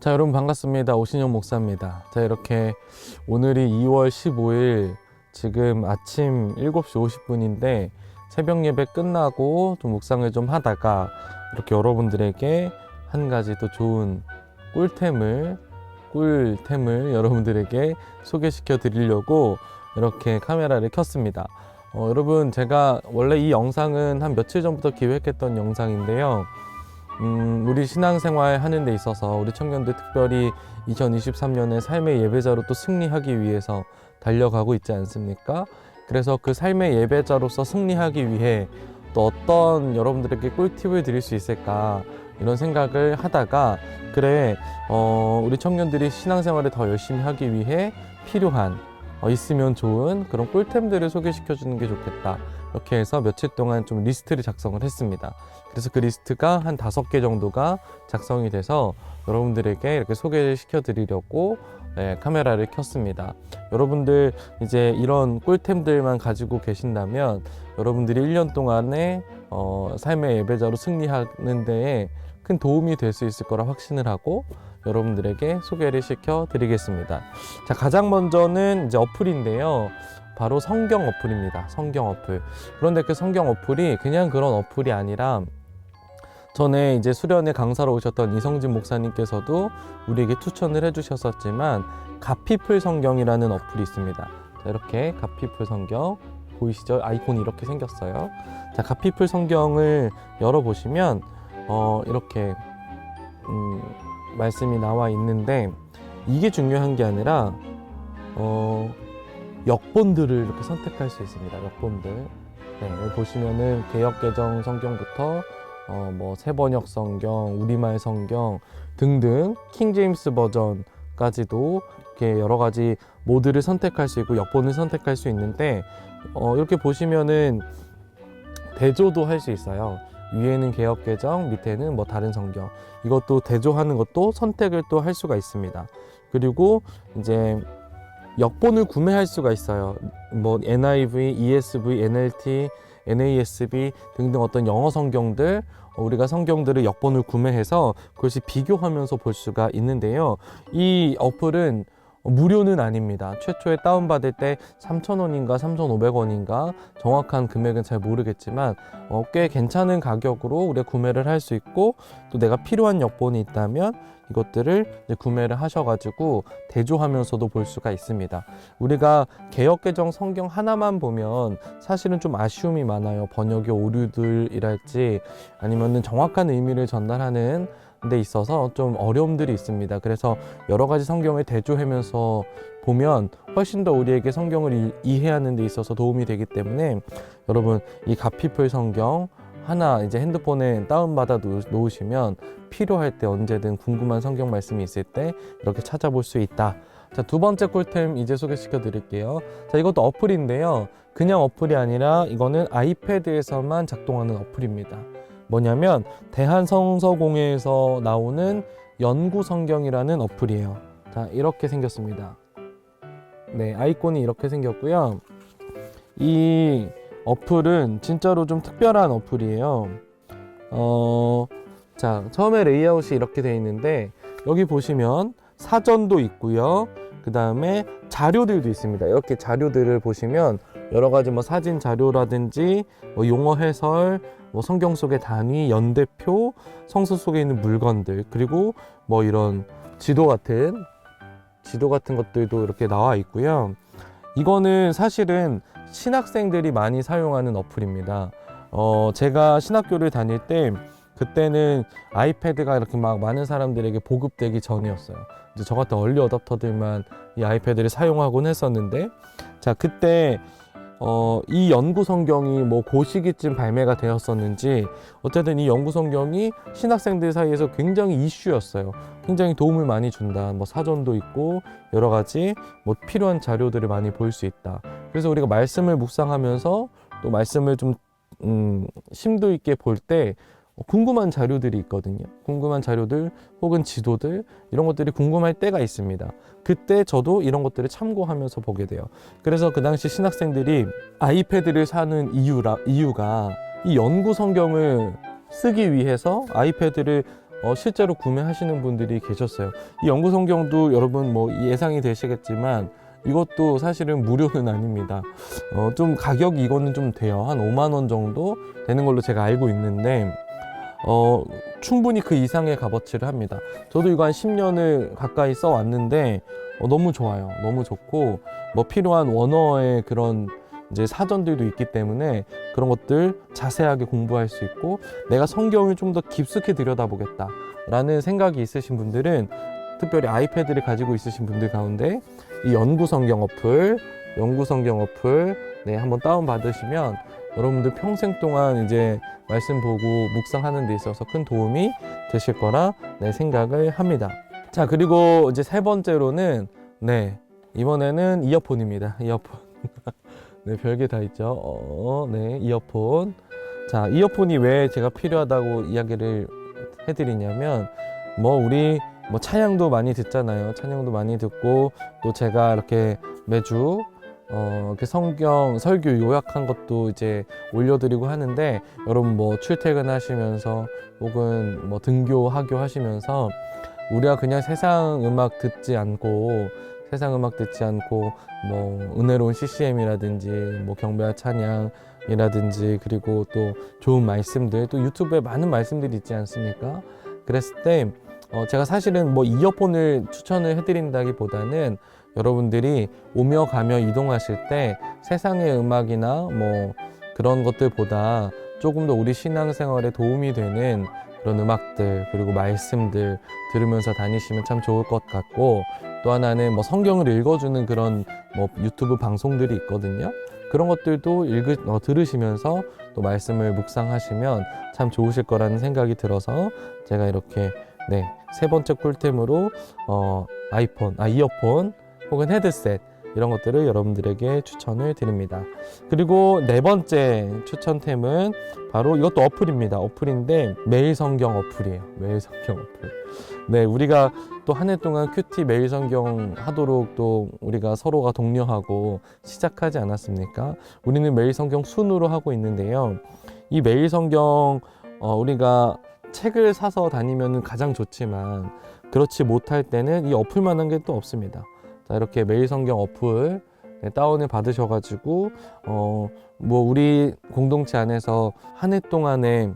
자, 여러분 반갑습니다. 오신영 목사입니다. 자, 이렇게 오늘이 2월 15일 지금 아침 7시 50분인데 새벽 예배 끝나고 좀 묵상을 좀 하다가 이렇게 여러분들에게 한 가지 또 좋은 꿀템을 여러분들에게 소개시켜 드리려고 이렇게 카메라를 켰습니다. 여러분, 제가 원래 이 영상은 한 며칠 전부터 기획했던 영상인데요. 우리 신앙생활 하는 데 있어서 우리 청년들 특별히 2023년에 삶의 예배자로 또 승리하기 위해서 달려가고 있지 않습니까? 그래서 그 삶의 예배자로서 승리하기 위해 또 어떤 여러분들에게 꿀팁을 드릴 수 있을까 이런 생각을 하다가 그래, 우리 청년들이 신앙생활을 더 열심히 하기 위해 필요한 있으면 좋은 그런 꿀템들을 소개시켜 주는 게 좋겠다. 이렇게 해서 며칠 동안 좀 리스트를 작성을 했습니다. 그래서 그 리스트가 한 5개 정도가 작성이 돼서 여러분들에게 이렇게 소개를 시켜 드리려고 카메라를 켰습니다. 여러분들 이제 이런 꿀템들만 가지고 계신다면 여러분들이 1년 동안에 삶의 예배자로 승리하는 데에 큰 도움이 될 수 있을 거라 확신을 하고 여러분들에게 소개를 시켜 드리겠습니다. 자, 가장 먼저는 이제 어플인데요. 바로 성경 어플입니다. 성경 어플. 그런데 그 성경 어플이 그냥 그런 어플이 아니라 전에 이제 수련회 강사로 오셨던 이성진 목사님께서도 우리에게 추천을 해주셨었지만 가피플 성경이라는 어플이 있습니다. 자, 이렇게 가피플 성경 보이시죠? 아이콘이 이렇게 생겼어요. 자, 가피플 성경을 열어보시면 이렇게 말씀이 나와 있는데 이게 중요한 게 아니라 역본들을 이렇게 선택할 수 있습니다. 역본들. 네, 여기 보시면은 개역개정 성경부터 뭐 새번역 성경, 우리말 성경 등등 킹제임스 버전까지도 이렇게 여러 가지 모드를 선택할 수 있고 역본을 선택할 수 있는데 이렇게 보시면은 대조도 할 수 있어요. 위에는 개역개정, 밑에는 뭐 다른 성경. 이것도 대조하는 것도 선택을 또 할 수가 있습니다. 그리고 이제 역본을 구매할 수가 있어요. 뭐 NIV, ESV, NLT, NASB 등등 어떤 영어 성경들, 우리가 성경들을 역본을 구매해서 그것이 비교하면서 볼 수가 있는데요. 이 어플은 무료는 아닙니다. 최초에 다운받을 때 3,000원인가 3,500원인가 정확한 금액은 잘 모르겠지만 꽤 괜찮은 가격으로 우리가 구매를 할 수 있고 또 내가 필요한 역본이 있다면 이것들을 이제 구매를 하셔가지고 대조하면서도 볼 수가 있습니다. 우리가 개역개정 성경 하나만 보면 사실은 좀 아쉬움이 많아요. 번역의 오류들이랄지 아니면은 정확한 의미를 전달하는 데 있어서 좀 어려움들이 있습니다. 그래서 여러 가지 성경을 대조하면서 보면 훨씬 더 우리에게 성경을 이해하는 데 있어서 도움이 되기 때문에 여러분 이 가피플 성경 하나 이제 핸드폰에 다운받아 놓으시면 필요할 때 언제든 궁금한 성경 말씀이 있을 때 이렇게 찾아볼 수 있다. 자, 두 번째 꿀템 이제 소개시켜 드릴게요. 자, 이것도 어플인데요. 그냥 어플이 아니라 이거는 아이패드에서만 작동하는 어플입니다. 뭐냐면 대한성서공회에서 나오는 연구성경이라는 어플이에요. 자, 이렇게 생겼습니다. 네, 아이콘이 이렇게 생겼고요. 이 어플은 진짜로 좀 특별한 어플이에요. 자, 처음에 레이아웃이 이렇게 되어 있는데 여기 보시면 사전도 있고요. 그 다음에 자료들도 있습니다. 이렇게 자료들을 보시면 여러 가지 뭐 사진 자료라든지 뭐 용어 해설, 뭐 성경 속의 단위, 연대표, 성서 속에 있는 물건들, 그리고 뭐 이런 지도 같은 것들도 이렇게 나와 있고요. 이거는 사실은 신학생들이 많이 사용하는 어플입니다. 제가 신학교를 다닐 때 그때는 아이패드가 이렇게 막 많은 사람들에게 보급되기 전이었어요. 이제 저 같은 얼리 어댑터들만 이 아이패드를 사용하곤 했었는데, 자, 그때 이 연구 성경이 뭐 그 시기쯤 발매가 되었었는지 어쨌든 이 연구 성경이 신학생들 사이에서 굉장히 이슈였어요. 굉장히 도움을 많이 준다. 뭐 사전도 있고 여러 가지 뭐 필요한 자료들을 많이 볼 수 있다. 그래서 우리가 말씀을 묵상하면서 또 말씀을 좀 심도 있게 볼 때 궁금한 자료들이 있거든요. 궁금한 자료들 혹은 지도들 이런 것들이 궁금할 때가 있습니다. 그때 저도 이런 것들을 참고하면서 보게 돼요. 그래서 그 당시 신학생들이 아이패드를 사는 이유가 이 연구 성경을 쓰기 위해서 아이패드를 실제로 구매하시는 분들이 계셨어요. 이 연구성경도 여러분 뭐 예상이 되시겠지만 이것도 사실은 무료는 아닙니다. 좀 가격이 이거는 좀 돼요. 한 5만 원 정도 되는 걸로 제가 알고 있는데 충분히 그 이상의 값어치를 합니다. 저도 이거 한 10년을 가까이 써왔는데 너무 좋아요. 너무 좋고 뭐 필요한 원어의 그런 이제 사전들도 있기 때문에 그런 것들 자세하게 공부할 수 있고 내가 성경을 좀 더 깊숙이 들여다보겠다 라는 생각이 있으신 분들은 특별히 아이패드를 가지고 있으신 분들 가운데 이 연구성경 어플 네, 한번 다운 받으시면 여러분들 평생 동안 이제 말씀 보고 묵상하는 데 있어서 큰 도움이 되실 거라 네, 생각을 합니다. 자, 그리고 이제 세 번째로는 네, 이번에는 이어폰입니다. 이어폰. 네, 별게 다 있죠. 네, 이어폰. 자, 이어폰이 왜 제가 필요하다고 이야기를 해드리냐면 우리 찬양도 많이 듣잖아요. 찬양도 많이 듣고 또 제가 이렇게 매주 이렇게 성경 설교 요약한 것도 이제 올려드리고 하는데 여러분 출퇴근하시면서 혹은 등교 하교 하시면서 우리가 그냥 세상 음악 듣지 않고 은혜로운 CCM이라든지 경배와 찬양이라든지 그리고 또 좋은 말씀들 또 유튜브에 많은 말씀들이 있지 않습니까? 그랬을 때 제가 사실은 이어폰을 추천을 해드린다기보다는 여러분들이 오며 가며 이동하실 때 세상의 음악이나 그런 것들보다 조금 더 우리 신앙생활에 도움이 되는 그런 음악들 그리고 말씀들 들으면서 다니시면 참 좋을 것 같고 또 하나는 성경을 읽어주는 그런 유튜브 방송들이 있거든요. 그런 것들도 들으시면서 또 말씀을 묵상하시면 참 좋으실 거라는 생각이 들어서 제가 이렇게 네, 세 번째 꿀템으로 이어폰 혹은 헤드셋 이런 것들을 여러분들에게 추천을 드립니다. 그리고 네 번째 추천템은 바로 이것도 어플입니다. 어플인데 매일 성경 어플이에요. 매일 성경 어플. 네, 우리가 또 한 해 동안 큐티 매일 성경 하도록 또 우리가 서로가 독려하고 시작하지 않았습니까? 우리는 매일 성경 순으로 하고 있는데요. 이 매일 성경 우리가 책을 사서 다니면 가장 좋지만 그렇지 못할 때는 이 어플만한 게 또 없습니다. 자, 이렇게 매일 성경 어플 다운을 받으셔가지고 우리 공동체 안에서 한 해 동안에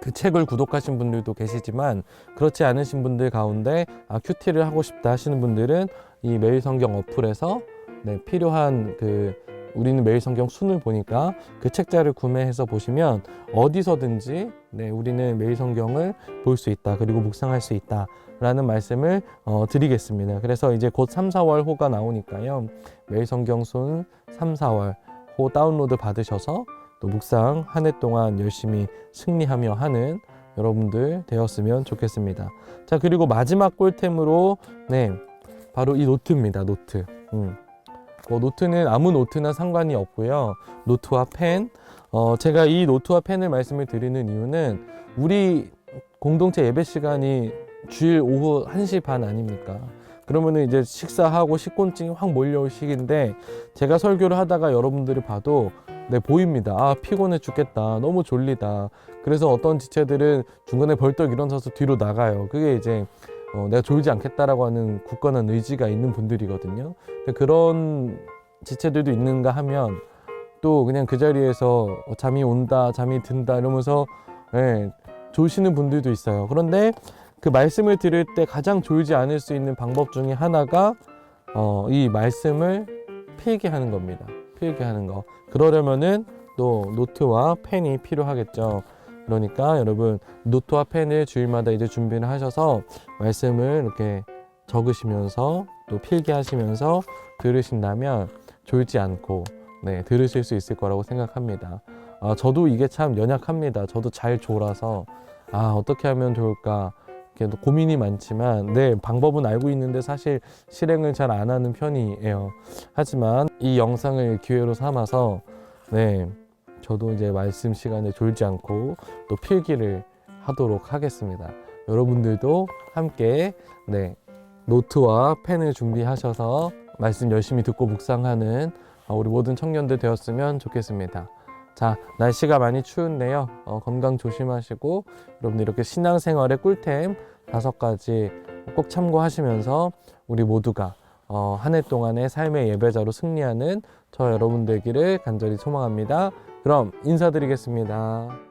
그 책을 구독하신 분들도 계시지만 그렇지 않으신 분들 가운데 큐티를 하고 싶다 하시는 분들은 이 매일 성경 어플에서 네, 필요한 우리는 매일 성경 순을 보니까 그 책자를 구매해서 보시면 어디서든지 네, 우리는 매일 성경을 볼 수 있다 그리고 묵상할 수 있다 라는 말씀을 드리겠습니다. 그래서 이제 곧 3, 4월 호가 나오니까요. 매일 성경 순 3, 4월 호 다운로드 받으셔서 또 묵상 한 해 동안 열심히 승리하며 하는 여러분들 되었으면 좋겠습니다. 자, 그리고 마지막 꿀템으로 네, 바로 이 노트입니다. 노트. 노트는 아무 노트나 상관이 없고요. 노트와 펜. 제가 이 노트와 펜을 말씀을 드리는 이유는 우리 공동체 예배 시간이 주일 오후 1시 반 아닙니까? 그러면은 이제 식사하고 식곤증이 확 몰려올 시기인데 제가 설교를 하다가 여러분들이 봐도 네, 보입니다. 피곤해 죽겠다. 너무 졸리다. 그래서 어떤 지체들은 중간에 벌떡 일어서서 뒤로 나가요. 그게 이제 내가 졸지 않겠다라고 하는 굳건한 의지가 있는 분들이거든요. 근데 그런 지체들도 있는가 하면 또 그냥 그 자리에서 잠이 온다, 잠이 든다 이러면서 네, 졸시는 분들도 있어요. 그런데 그 말씀을 들을 때 가장 졸지 않을 수 있는 방법 중에 하나가 이 말씀을 필기하는 겁니다. 필기하는 거. 그러려면은 또 노트와 펜이 필요하겠죠. 그러니까 여러분 노트와 펜을 주일마다 이제 준비를 하셔서 말씀을 이렇게 적으시면서 또 필기하시면서 들으신다면 졸지 않고 네, 들으실 수 있을 거라고 생각합니다. 저도 이게 참 연약합니다. 저도 잘 졸아서 어떻게 하면 좋을까 고민이 많지만 네, 방법은 알고 있는데 사실 실행을 잘 안 하는 편이에요. 하지만 이 영상을 기회로 삼아서 네, 저도 이제 말씀 시간에 졸지 않고 또 필기를 하도록 하겠습니다. 여러분들도 함께 네, 노트와 펜을 준비하셔서 말씀 열심히 듣고 묵상하는 우리 모든 청년들 되었으면 좋겠습니다. 자, 날씨가 많이 추운데요. 건강 조심하시고 여러분들 이렇게 신앙생활의 꿀템 5가지 꼭 참고하시면서 우리 모두가 한 해 동안의 삶의 예배자로 승리하는 저 여러분 되기를 간절히 소망합니다. 그럼 인사드리겠습니다.